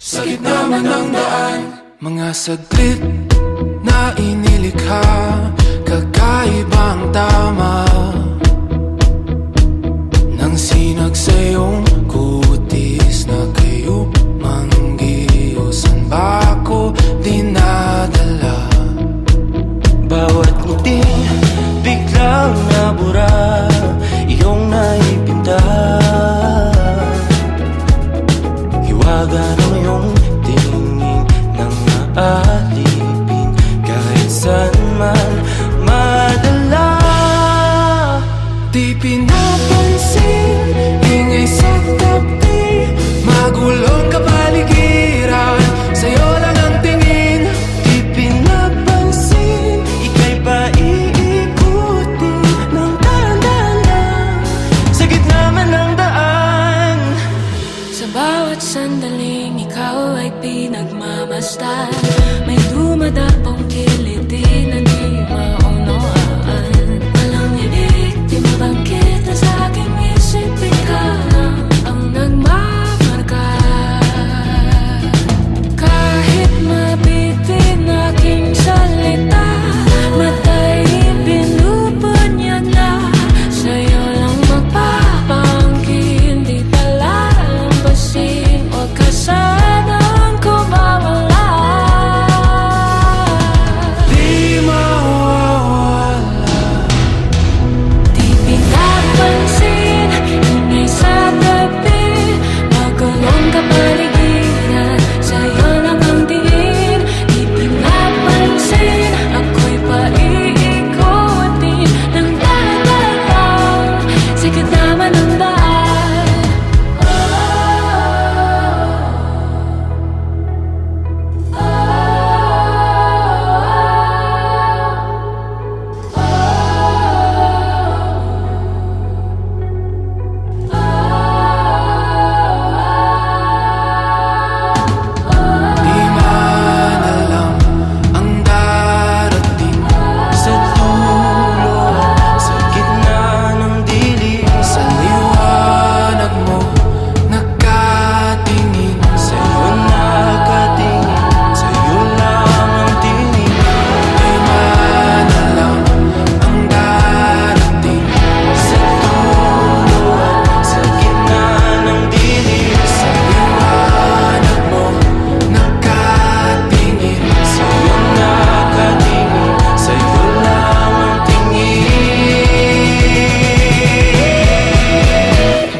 Sa gitna man ng daan, mga saglit na inilikha, kakaibang tama nang sinag sa iyong kutis na kayo manggiusan ba ako dinadala? Bawat ngiti biglang nabura, iyong naipinta. Hiwaga ng iyong tingin nang maalipin, kahit saan man madala. Di pinapansin, ingay sa tabi, magulong kapaligiran, sa'yo lang ang tingin. Di pinapansin, ika'y paiikutin ng dahan-dahan sa gitna man ng daan. Sa bawat sandaling ikaw ay pinagmamasdan, may dumadapong kiliti na di maunawaan. Walang ibig, di mabangkit na sa aking isip, ikaw lang ang nagmamarka. Kahit mabitin aking salita, matay pinupunyag na, sa'yo lang magpapangkin, di pala lampasin, huwag ka sanang kumawala. Di mawawala. Di pinapansin, ingay sa tabi, magulong kapaligiran, sa'yo lang ang tingin. Di pinapansin, ako'y paiikutin ng dahan-dahan sa gitna man ng daan. Di man alam ang darating Sa dulo, sa gitna ng dilim, sa liwanag mo, nakatingin. sa'yo nakatingin, sa'yo lang ang tingin. Di man alam ang darating Sa dulo, sa gitna ng dilim, sa liwanag mo, nakatingin. sa'yo nakatingin, sa'yo lang ang tingin.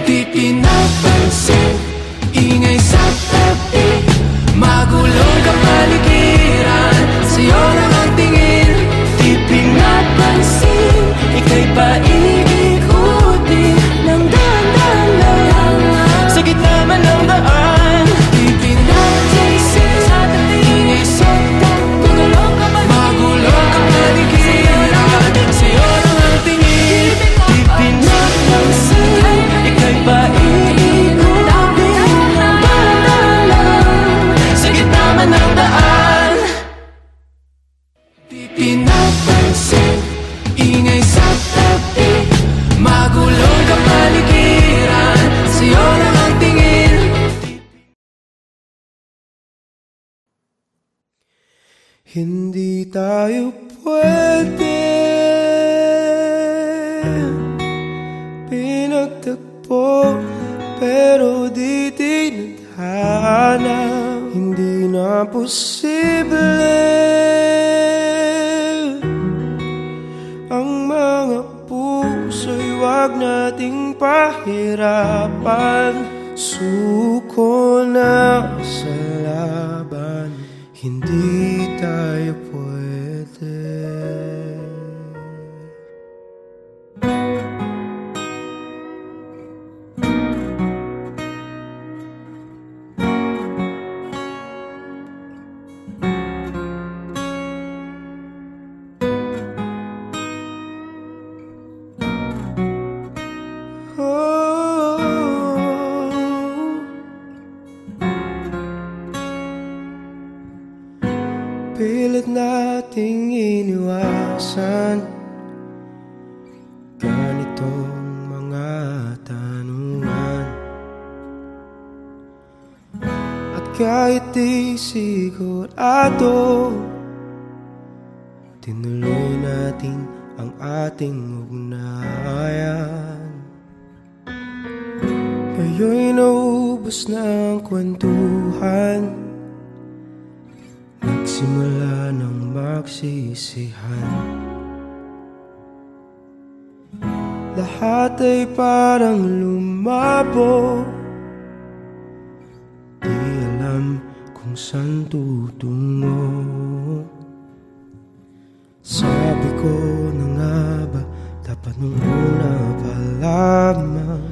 Di pinapansin, ingay sa tabi, magulong kapaligiran, sa'yo lang ang tingin. Di pinapansin, ika'y paiikutin ng dahan-dahan lang sa gitna man ng daan. Di pinapansin, ingay sa tabi, magulong kapaligiran, sa'yo lang ang tingin. Di pinapansin, ika'y paiikutin ng dahan-dahan lang sa gitna man ng daan. Di pinapansin, ingay sa tabi, magulong kapaligiran, sa'yo lang ang tingin. Hindi tayo pwede pinagtagpo, pero di tinadhana. Hindi na posible ang mga puso'y wag nating pahirapan. Suko na sa laban, hindi tayo pwede. Oh, kahit di sigurado, tinuloy natin ang ating ugnayan. Ngayon'y naubos na ang kwentuhan, nagsimula ng magsisihan. Lahat ay parang lumabo, di alam kung saan tutungo. Sabi ko na nga ba, dapat nung una pa lamang,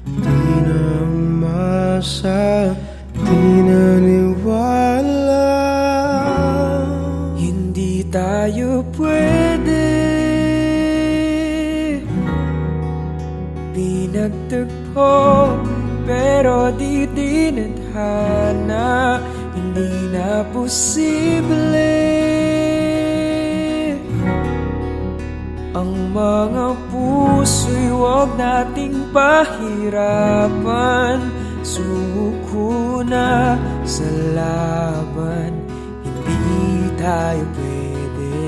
di na umasa, di naniwala. Hindi tayo pwede, pinagtagpo pero di dinadhana. Hindi na posible ang mga puso'y huwag nating pahirapan. Sumuko na sa laban, hindi tayo pwede.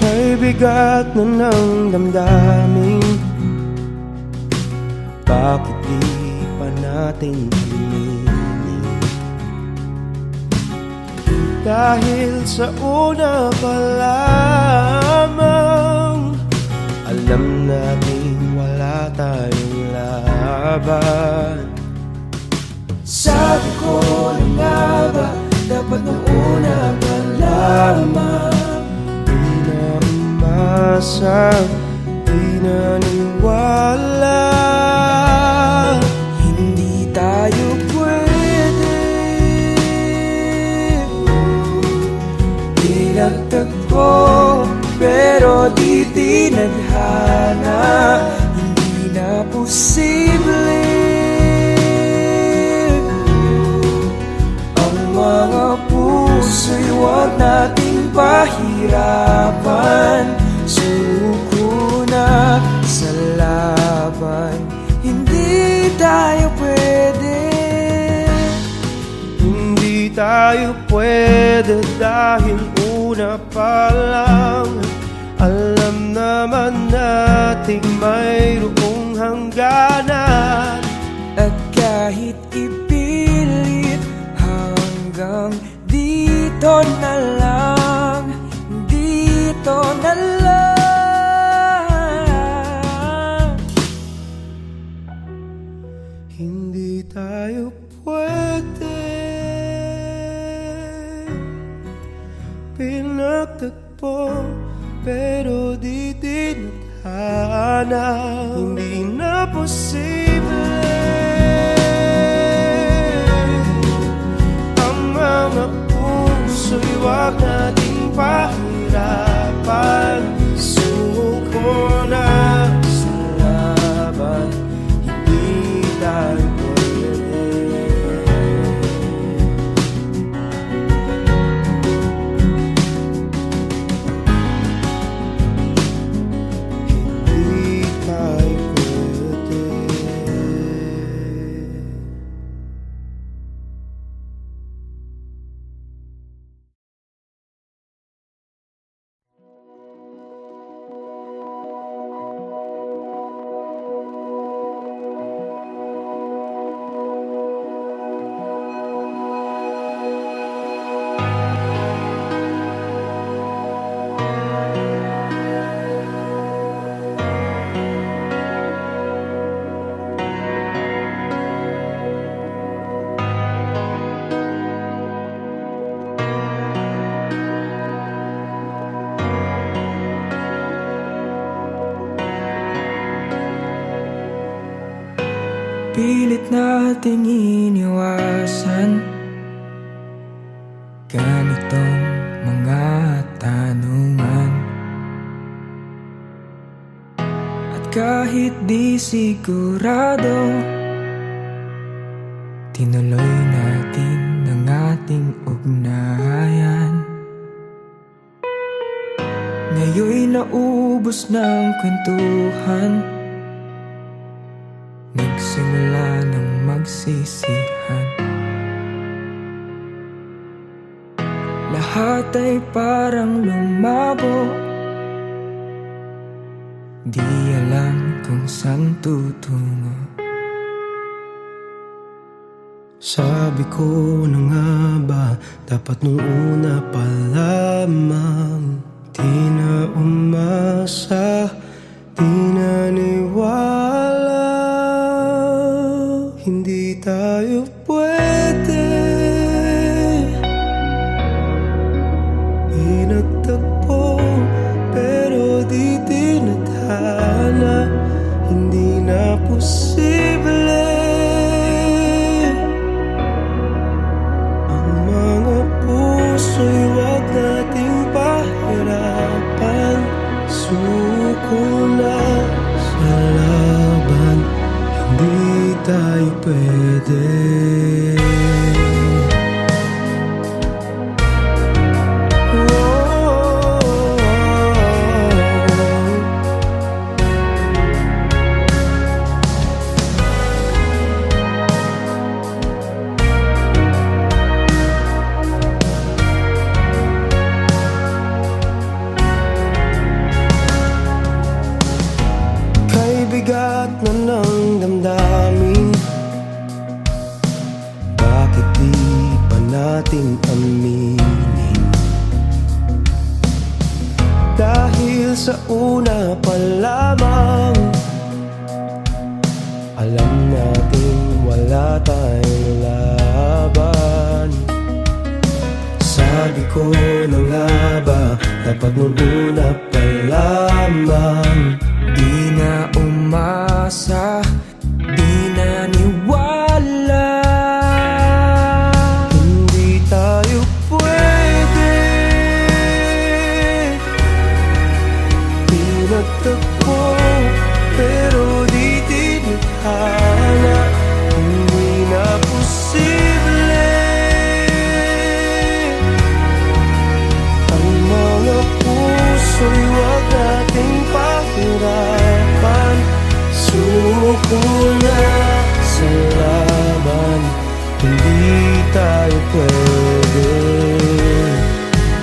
May bigat na ng damdamin, bakit di pa natin aminin? Dahil sa una pa lamang, alam natin wala tayong laban. Sabi ko na nga ba, dapat nung una pa lamang, di naniwala. Hindi tayo pwede, pinagtagpo pero di tinadhana. Hindi na posible ang mga puso'y huwag nating pahirapan. Suko na sa laban, hindi tayo pwede. Hindi tayo pwede dahil una pa lang, alam naman nating mayroong hangganan. At kahit ipilit hanggang dito na lang, dito na lang, hindi tayo pwede. Pinagtagpo pero di dinadhana. Hindi na posible ang mga puso'y huwag nating pahirapan. Suko na sa laban, hindi tayo pilit nating iniwasan ganitong mga tanungan. At kahit di sigurado, tinuloy natin ang ating ugnayan. naubos ng kwentuhan, nagsimula ng magsisihan. Lahat ay parang lumabo, di alam kung saan tutungo. Sabi ko na nga ba, dapat nung una pa lamang. Di na umasa, di naniwala, hindi tayo pwede. Pinagtagpo pero di tinadhana, hindi na posible. Ang mga puso'y wag nating pahirapan. Suko na sa laban, hindi tayo pwede. Bigat na ng damdamin, bakit di pa natin aminin? Dahil sa una pa lamang, alam natin wala tayong laban. Sabi ko na nga ba, dapat nung una pa lamang. Di na umasa, di naniwala, hindi tayo pwede. Pinagtagpo pero di tinadhana, hindi na posible. Ang mga puso'y wag nating pahirapan. Suko na sa laban, hindi tayo pwede.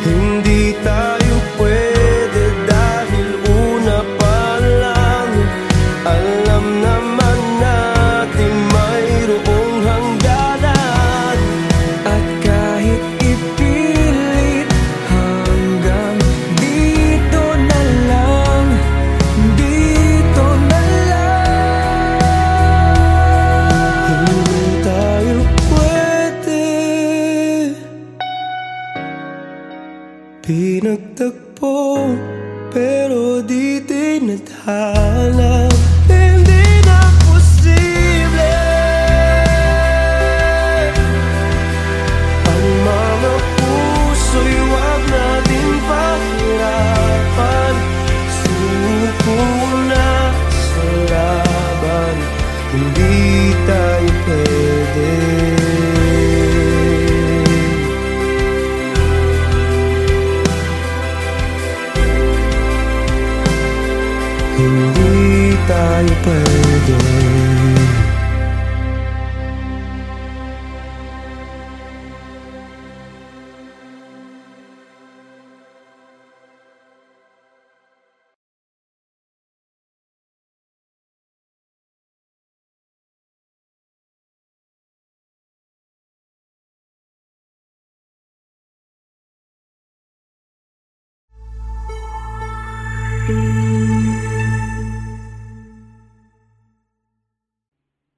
Hindi tayo pwede dahil una pa lang, alam naman natin mayroong hangganan. at kahit ipilit hanggang dito na lang, dito na lang. Hindi tayo pwede. Pinagtagpo pero di tinadhana, hindi na posible. Ang mga puso'y wag natin pahirapan. Suko na sa laban, hindi tayo pwede. Hindi tayo pwede.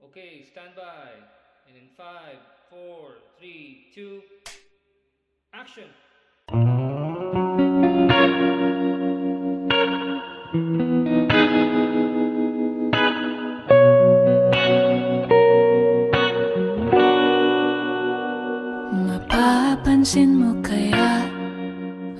Okay, stand by. And in 5, 4, 3, 2, action! Mapapansin mo kaya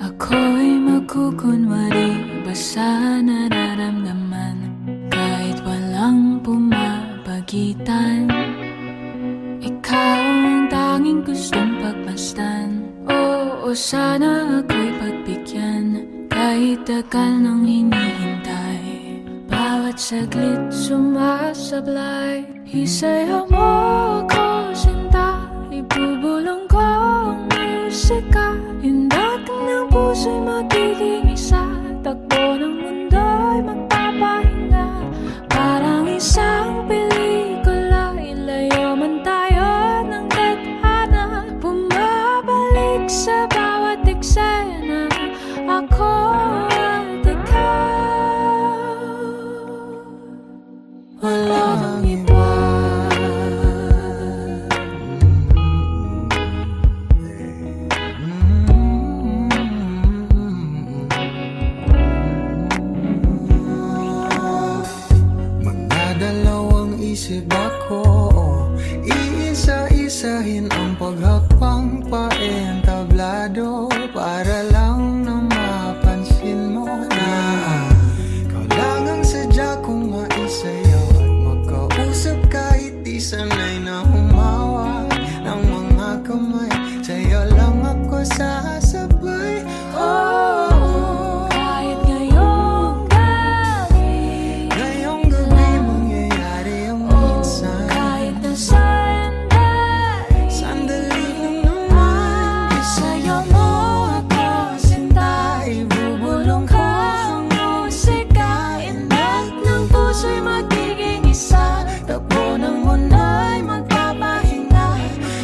ako'y magkukunwari ba sa nararamdaman kahit walang pumapagitan? Ikaw ang tanging gustong pagmasdan. Oo, sana ako'y pagbigyan kahit Kahit tagal nang hinihintay, bawat saglit sumasablay. Isayaw mo ako, sinta, ibubulong ko ang musika. Hindak ng puso'y magiging isa, takbo ng mundo'y magpapahinga. Parang isang pelikula, ilayo man tayo ng tadhana. Bumabalik sa bawat eksena, ako at ikaw. Wala nang iba. Isip ako, iisa-isahin ang paghapang paentablado para lang na mapansin mo na ikaw lang ang sadya kong maisayaw at magkausap kahit di sanay na humawa ng mga kamay. Sa'yo lang ako sasabay. Oh, kahit ngayong gabi, ngayong gabi mangyayari ang minsan. kahit na sandali, Sandali lang naman. isayaw mo ako, sinta, ibubulong ko ang musika. Indak ng puso'y magiging isa, takbo ng mundo'y magpapahinga.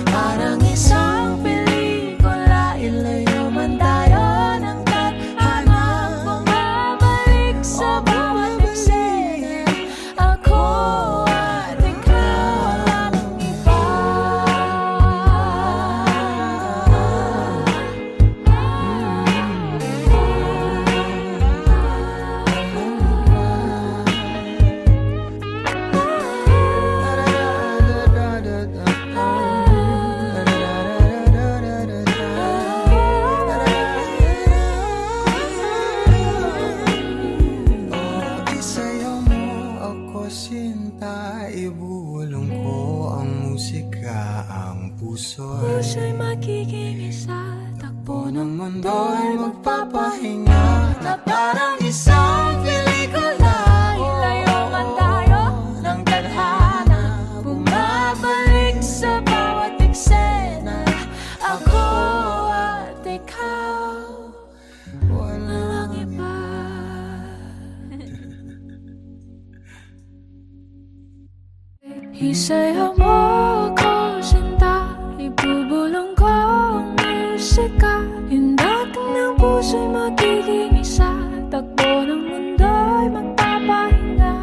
Parang isang pelikula, ilayo man tayo ng tadhana. Bumabalik sa bawat eksena, ako at ikaw, wala nang iba. Isayaw mo ako, sinta, ibulong ko ang musika. Ang puso'y Puso'y magiging isa, takbo ng ng mundo'y magpapahinga na parang isang pelikula. ilayo man tayo ng tadhana. Bumabalik sa bawat eksena, ako at ikaw, walang iba. Isayaw mo ako, sinta, ibubulong ko ang musika. Hindak ng puso'y magiging isa, takbo ng mundo'y magpapahinga.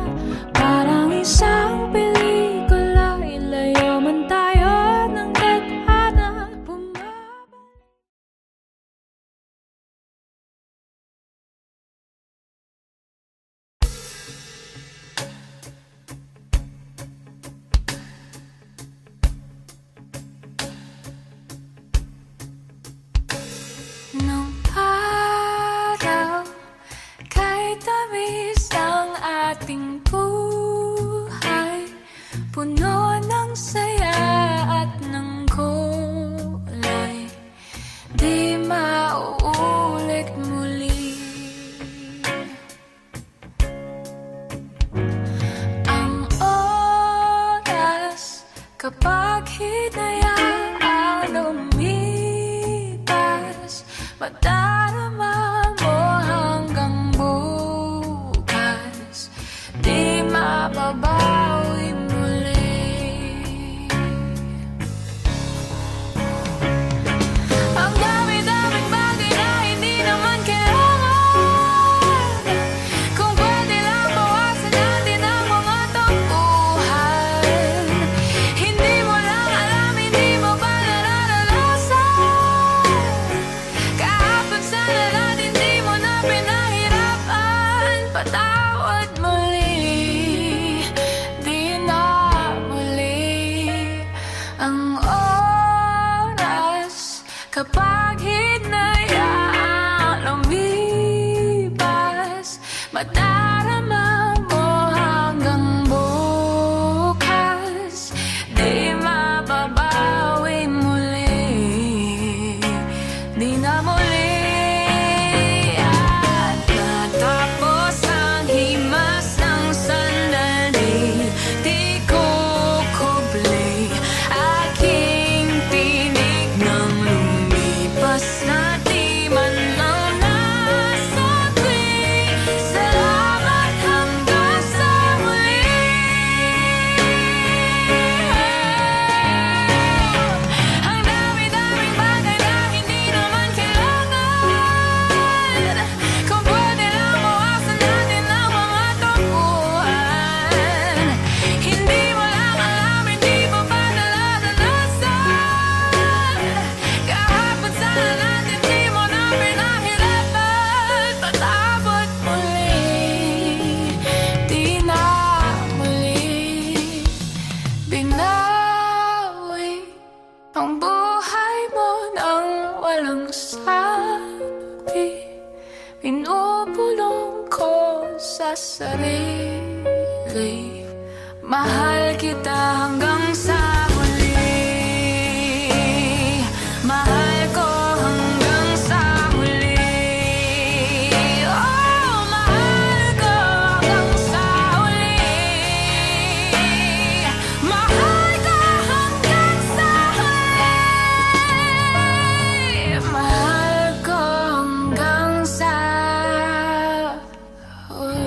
Parang isang pelikula, ilayo man tayo ng tadhana. Bumabalik. Nung araw, kahit tamis ang ating buhay, puno ng saya at ng kulay, di mauulit muli. Ang oras kapag hinayaan lumipas, madarama mo hanggang bukas, di mababawi muli. Ang dami-daming bagay na hindi naman kailangan, kung pwede lang bawasan natin ang mga tampuhan. Hindi mo lang alam, hindi mo ba nararanasan? Kahapon sana natin di mo na pinahirapan. Patawad muli, di na muli. Ang oras kapag hinayaan lumipas, madarama mo hanggang bukas, di mababawi muli, di na muli. At Ang buhay mo nang walang sabi, pinupulong ko sa sarili. Mahal kita hanggang sa huli. Mahal ko hanggang sa huli. Oh, mahal ko hanggang sa huli. Mahal ko hanggang sa huli. Mahal ko hanggang sa huli.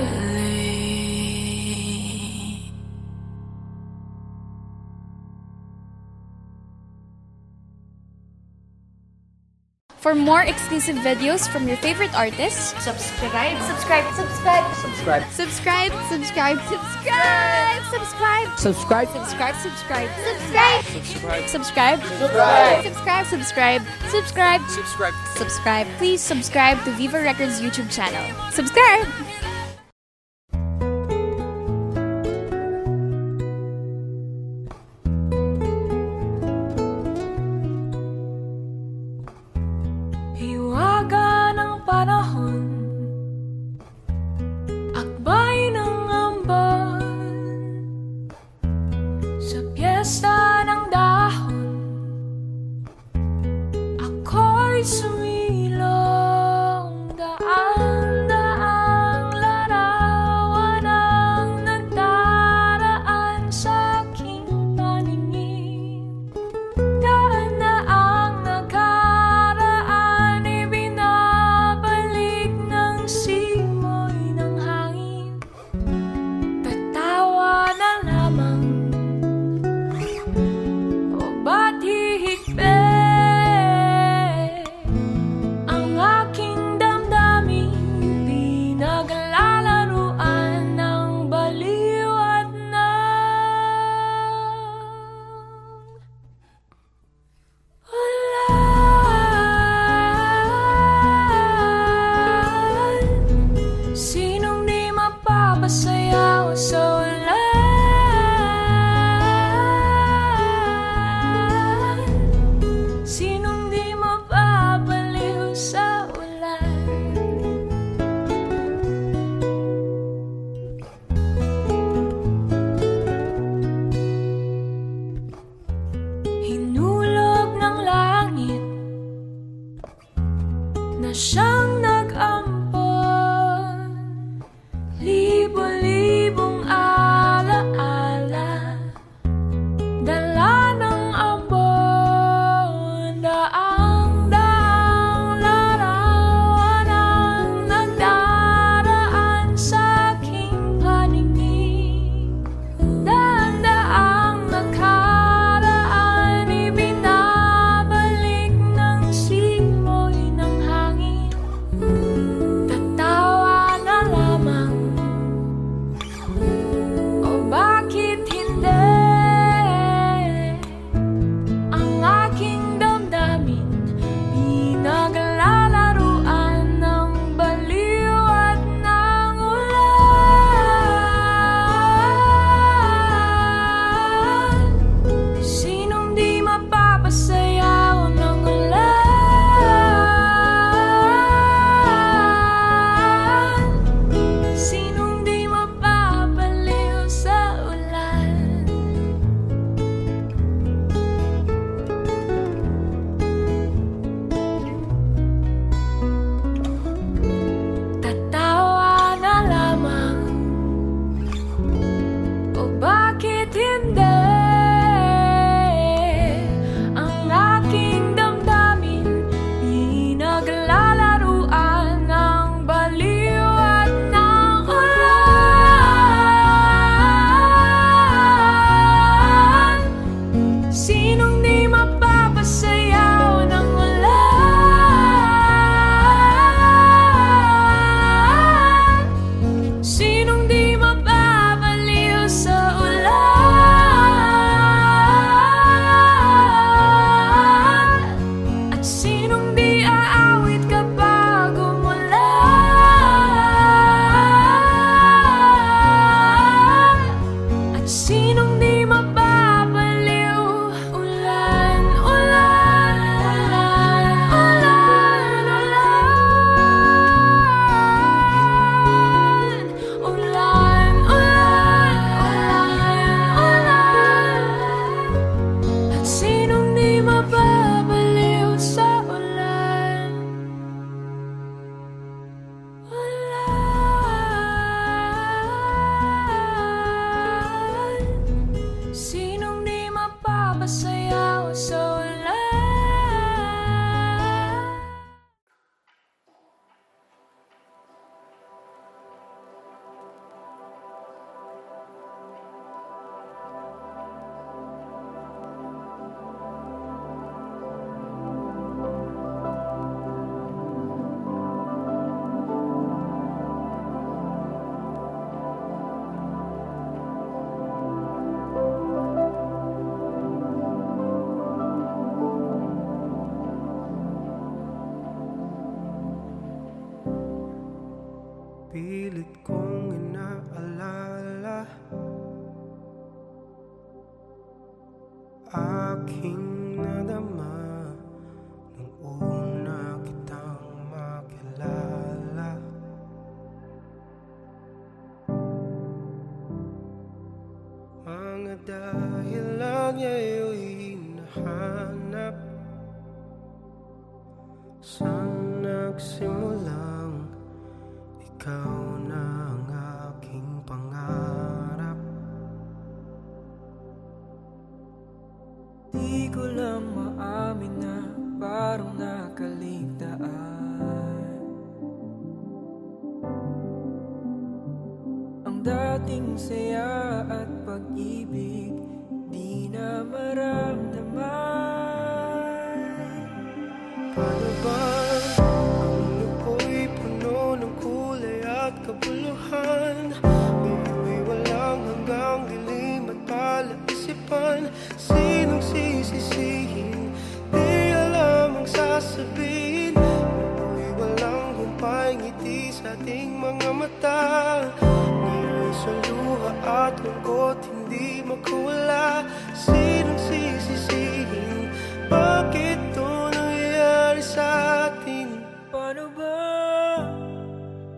For more exclusive videos from your favorite artists, subscribe, subscribe, subscribe, subscribe, subscribe, subscribe, subscribe, subscribe, subscribe, subscribe, subscribe, subscribe, subscribe, subscribe, subscribe, subscribe, subscribe, subscribe. Please subscribe to Viva Records YouTube channel. Subscribe. Hiwaga ng panahon, akbay ng ambon, sa piyesta ng dahon, ako'y sumilong. Daan-daang larawan ang nagdaraan sa aking paningin. Daan-daang nakaraan, ibinabalik ng simoy ng hangin. Tatawa na lamang, o ba't hihigpit ang aking damdamin? Pinaglalaruan ng baliw at ulan. Sinong di mapapasayaw sa ulan? Sinong di mapapaliw sa ulan? Hinulog ng langit na siyang nag-ampon, libo-libong alaala, dala ng ambon. Daang-daang larawan ang nagdaraan sa aking paningin. Daan-daang nakaraan, ibinabalik ng simoy ng hangin. nadama nung una kitang makilala. Mga dahilan ngayon'y hinahanap. Saan nagsimulang ikaw na ang aking pangarap? Di ko lang maamin na parang nakaligtaan ang dating saya at pag-ibig, di na maramdaman. Paano ba ang ako'y puno ng kulay at kabuluhan? Ngayon'y walang hanggang dilim at palaisipan. Sinong sisisihin? Di alam ang sasabihin. Ako'y walang humpay ngiti sa ating mga mata. Ngayon sa luha at lungkot hindi makawala. Sinong sisisihin? Bakit ito nangyayari sa atin? Paano ba?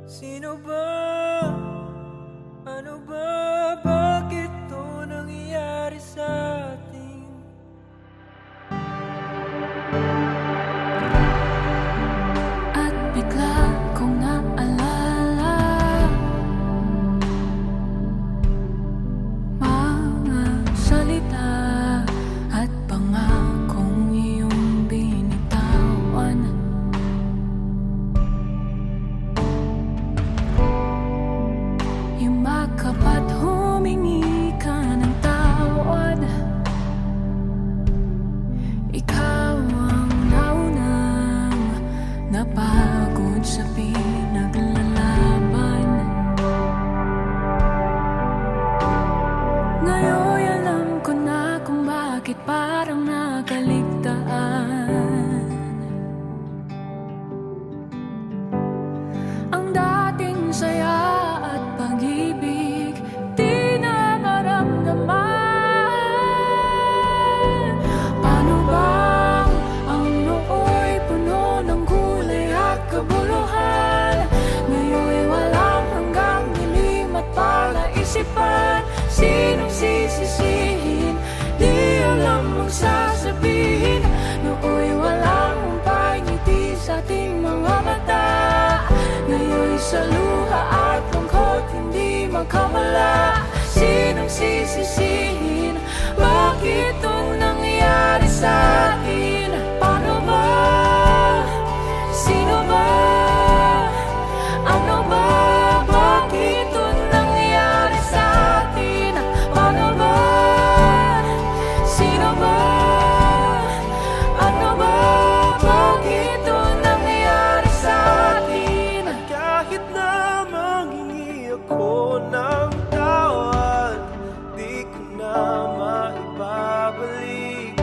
Sino ba? Ano ba? Bakit ito nangyayari sa atin? At bigla kong naalala mga salita at pangakong iyong binitawan. Yumakap at humingi ka ng tawad. Ikaw ang naunang napagod sa pinaglalaban. Ngayon alam ko na kung bakit parang nakaligtaan ang dating saya at pag-ibig, di na maramdaman. Paano bang ang noo'y puno ng kulay at kabuluhan? Ngayon'y walang hanggang dilim at palaisipan. Sinong sisisihin? Di alam ang sasabihin. Noo'y walang humpay ngiti sa ating mga mata. Ngayon'y sa luha at lungkot hindi magkamala. Sinong sisisihin? Bakit itong nangyayari sa atin? Paano ba? Sino ba? Ano ba? Bakit itong nangyayari sa atin? Paano ba? Sino ba? Ano ba? Bakit itong nangyayari sa atin? Kahit na manghingi ako ng tawad, di ko na maibabalik.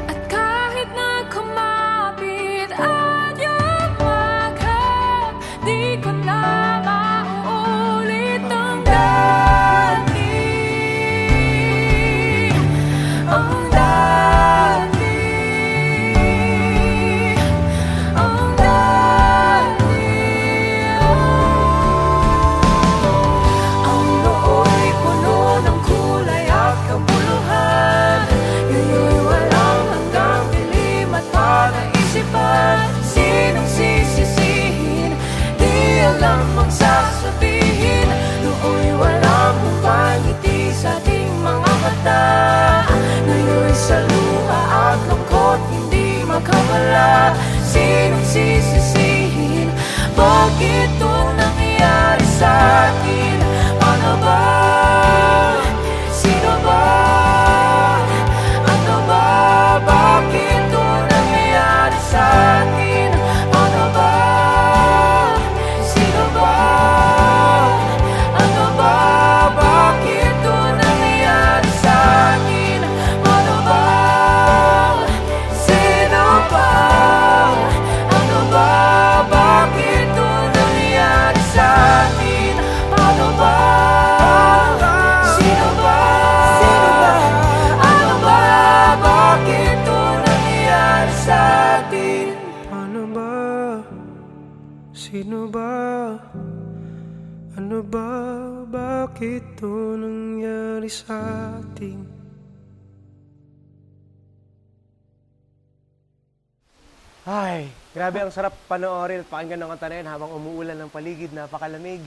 At kahit na kumapit at yumakap, di ko na mauulit ang dati. Ang dati. Ang dati. Ang noo'y puno ng kulay at kabuluhan. Ngayon'y walang hanggang dilim at palaisipan. Sinong sisisihin? Di alam ang sasabihin. Noo'y walang humpay ngiti sa ating mga mata. Ngayon'y sa luha at lungkot hindi makawala. Sinong sisisihin? Bakit ito nangyayari sa atin? Paano ba? Sino ba? Ano ba? Bakit ito nangyayari sa atin? Paano ba? Sino ba? Ano ba? Bakit ito nangyayari sa atin? Paano ba? Sino ba? Ano ba? Bakit ito nangyayari Sino ba? Ano ba? Bakit ito nangyari sa atin? Ay, grabe ang sarap panoorin at pakinggan ng kanta na yan habang umuulan ng paligid, napakalamig.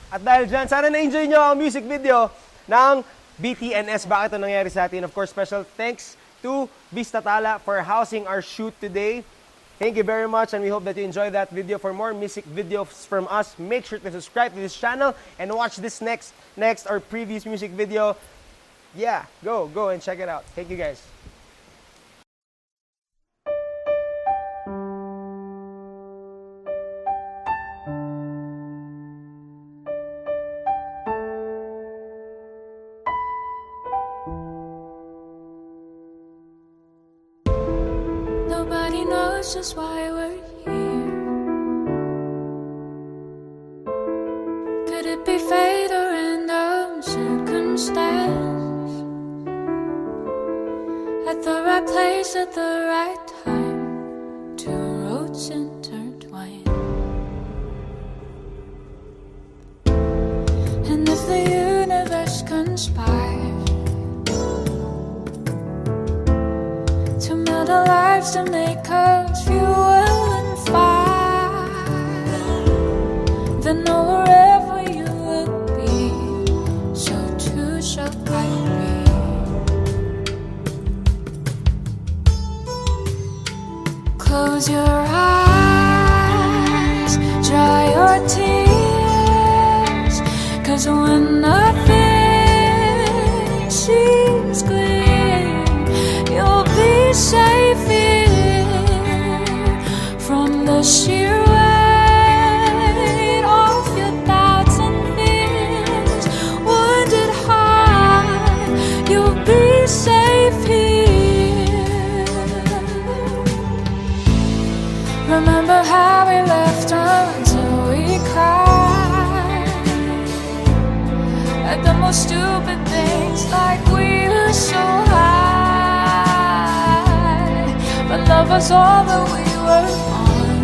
At dahil dyan, sana na-enjoy nyo ang music video ng BTNS. Bakit ito nangyari sa atin? Of course, special thanks to Vista Tala for housing our shoot today. Thank you very much, and we hope that you enjoyed that video. For more music videos from us, make sure to subscribe to this channel and watch this next or previous music video. Yeah, go and check it out. Thank you guys. Nobody knows just why we're here. Could it be fate or random circumstance? At the right place at the right time, two roads intertwine. And if the universe conspires to melt our lives, to make us fuel and fire, then know wherever you will be, so too shall I be. Close your eyes, dry your tears, 'cause when nothing seems clear, you'll be safe here from the sheer weight of your doubts and fears. Wounded heart, you'll be safe here. Remember how we left until we cried at the most stupid things, like we were so high. But love was all that we were on.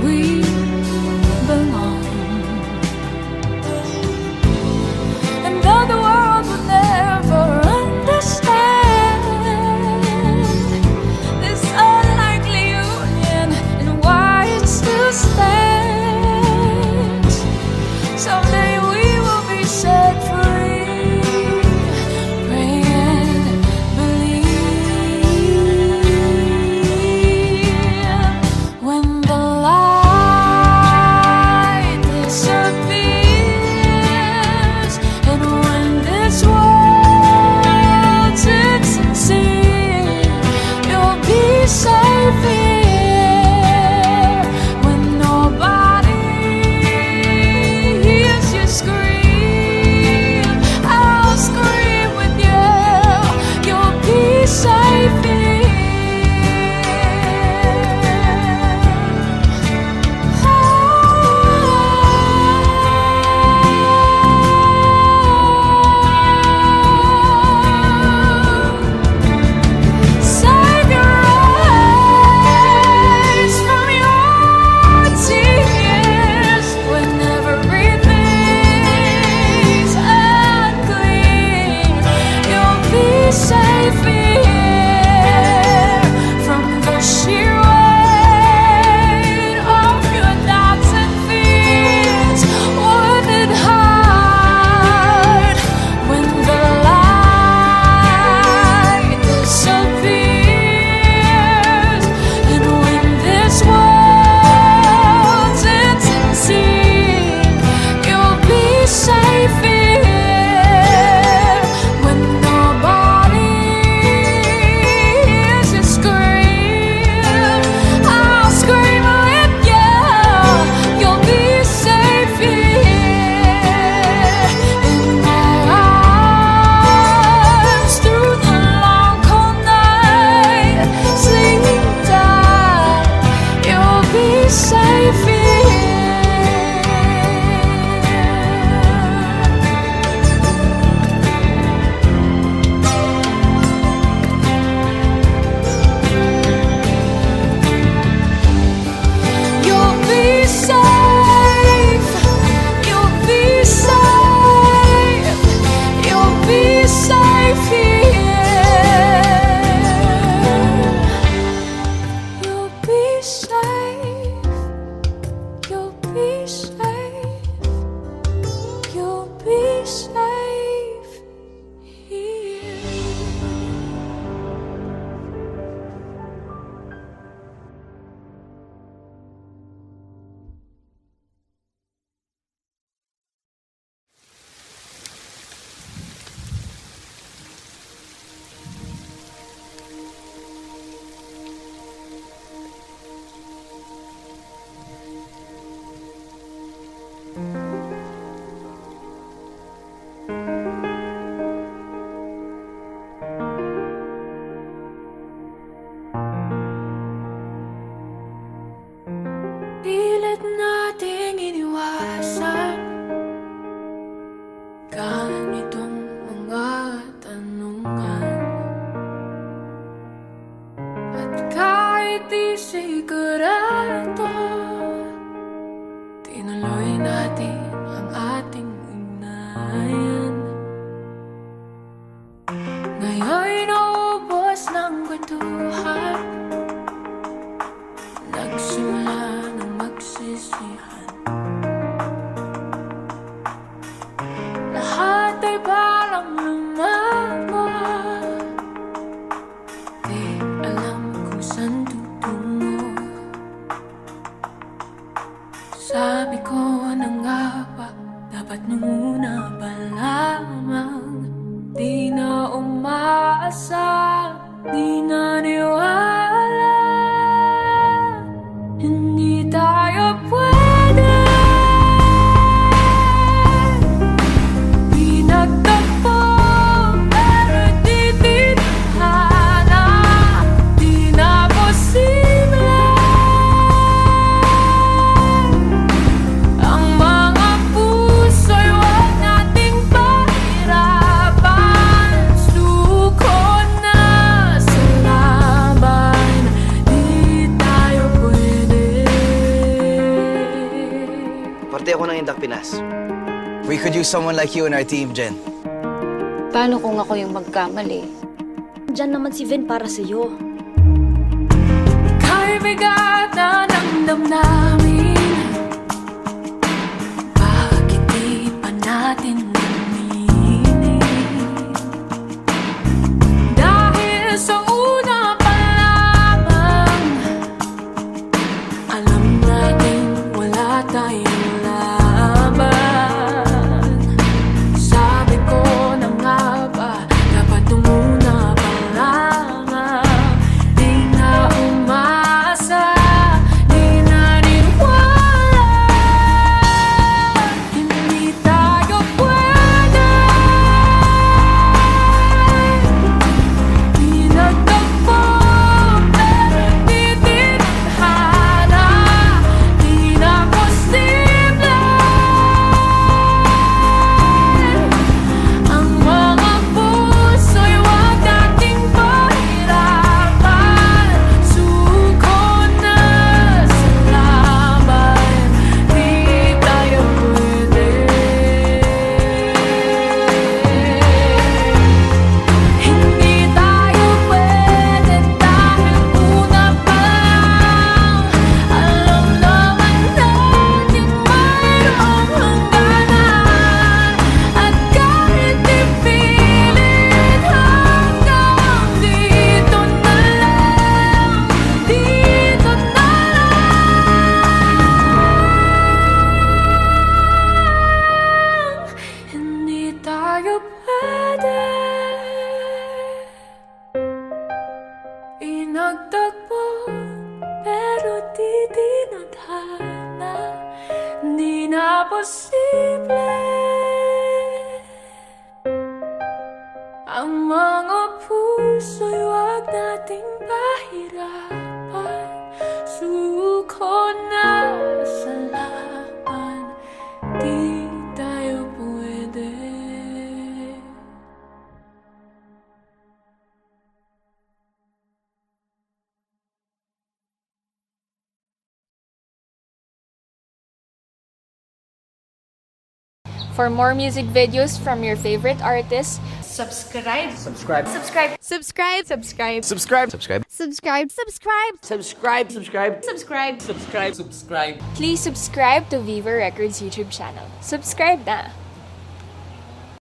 We belong. And though the world would never understand this unlikely union and why it still stands, someday we will be set free. Pray and believe. Kahit di sigurado, tinuloy natin ang ating ugnayan. Ngayon'y naubos ng kwentuhan, nagsimula ng magsisihan. Lahat ay parang lumabo, di alam kung saan tutungo. Sabi ko na nga ba, dapat muna pa lamang. Di na umaasa, di na niwala, hindi tayo pwede. Di nagtagpo, pero di tinadhana, di na posible. Ang mga puso'y huwag nating pahirapan. Suko na sa laban, di tayo pwede. Parte ako ng Indak Pinas. We could use someone like you in our team, Jen. Paano kung ako yung magkamali? Diyan naman si Vin para sa'yo. Kay bigat na ng damdamin, bakit di pa natin aminin? Dahil sa una pa lamang, alam natin wala tayong laban. Sabi ko na nga ba, dapat muna pa lamang. Di na umaasa, di na niwala, hindi tayo pwede. Di nagtagpo, pero di tinadhana, di na posible. Ang mga puso'y huwag nating pahirapan. Suko na sa laban, di tayo pwede. Hindi tayo pwede dahil una pa lang, alam naman natin mayroong hangganan. At kahit ipilit hanggang dito na lang, dito na lang, hindi tayo pwede. Inagtagpo, pero di tinadhana, di na posible. Ang mga puso'y huwag nating pahirapan. Suko na sa laban, di tayo pwede. For more music videos from your favorite artists, Subscribe. subscribe. Subscribe. Subscribe. Subscribe. Subscribe. Subscribe. Subscribe. Please subscribe to Viva Records YouTube channel. Subscribe na.